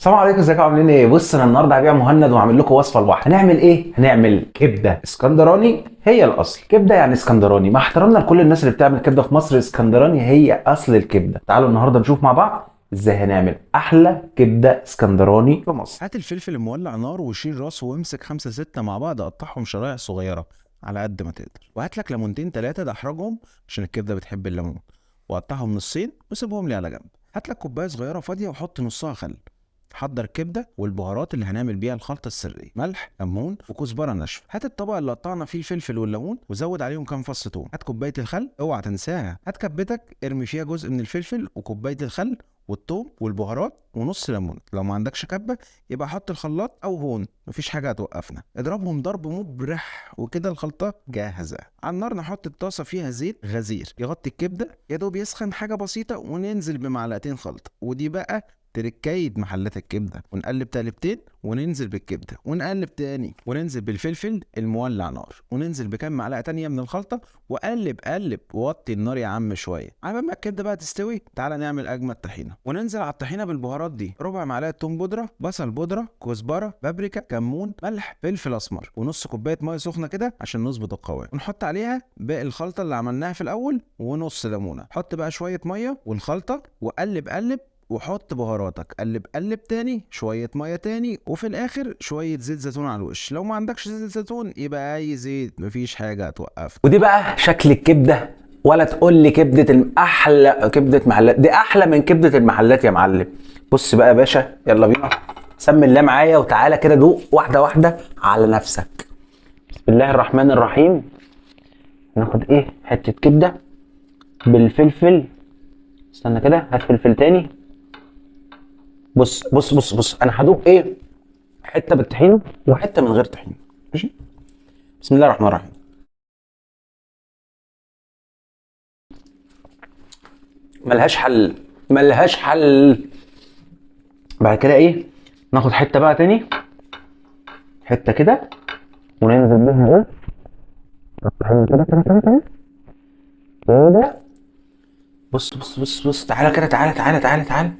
السلام عليكم، ازيكم عاملين ايه؟ بص انا النهارده هبيع مهند وهعمل لكم وصفه لوحدها. هنعمل ايه؟ هنعمل كبده اسكندراني، هي الاصل. كبده يعني اسكندراني، مع احترامنا لكل الناس اللي بتعمل كبده في مصر، اسكندراني هي اصل الكبده. تعالوا النهارده نشوف مع بعض ازاي هنعمل احلى كبده اسكندراني في مصر. هات الفلفل المولع نار وشيل راسه وامسك 5 6 مع بعض، قطعهم شرايح صغيرة على قد ما تقدر، وهات لك ليمونتين 3 دحرجهم عشان الكبدة بتحب الليمون، وقطعهم نصين وسيبهم لي على جنب. هات لك كوباية صغيرة فاضية وحط نصها خل. حضر الكبدة والبهارات اللي هنعمل بيها الخلطة السرية: ملح، كمون، وكزبرة ناشفة. هات الطبق اللي قطعنا فيه الفلفل والليمون وزود عليهم كام فص توم. هات كوباية الخل، اوعى تنساها. هات كبتك ارمي فيها جزء من الفلفل وكوباية الخل والثوم والبهارات ونص ليمون. لو ما عندكش كبه يبقى حط الخلاط او هون، مفيش حاجه هتوقفنا. اضربهم ضرب مبرح وكده الخلطه جاهزه. على النار نحط الطاسه فيها زيت غزير يغطي الكبده، يا دوب يسخن حاجه بسيطه، وننزل بمعلقتين خلطه. ودي بقى تركاية محلات الكبدة. ونقلب تقلبتين وننزل بالكبدة، ونقلب تاني وننزل بالفلفل المولع نار، وننزل بكام معلقة تانية من الخلطة، وقلب قلب ووطي النار يا عم شوية. على ما الكبدة بقى تستوي تعالى نعمل أجمد طحينة، وننزل على الطحينة بالبهارات دي: ربع معلقة توم بودرة، بصل بودرة، كزبرة، بابريكا، كمون، ملح، فلفل أسمر، ونص كوباية مية سخنة كده عشان نظبط القوام. ونحط عليها باقي الخلطة اللي عملناها في الأول ونص ليمونة. حط بقى شوية مية والخلطة وقلب قلب، وحط بهاراتك. قلب قلب تاني، شوية مية تاني، وفي الاخر شوية زيت زيتون على الوش. لو ما عندكش زيت زيتون يبقى اي زيت، مفيش حاجة هتوقفك. ودي بقى شكل الكبده، ولا تقول لي كبده احلى كبده محلات؟ دي احلى من كبده المحلات يا معلم. بص بقى يا باشا، يلا بينا. سمي الله معايا وتعالى كده دوق واحده واحده على نفسك. بسم الله الرحمن الرحيم. ناخد ايه؟ حته كبده بالفلفل. استنى كده، هات فلفل تاني. بص بص بص بص، انا هدوق ايه؟ حته بالطحينه وحته من غير طحينه. ماشي. بسم الله الرحمن الرحيم. ملهاش حل، ملهاش حل. بعد كده ايه؟ ناخد حته بقى تاني، حته كده، وننزل بيها ايه؟ الطحينه كده كده كده كده كده. بص بص بص بص، تعالى كده، تعالى تعالى تعالى تعالى.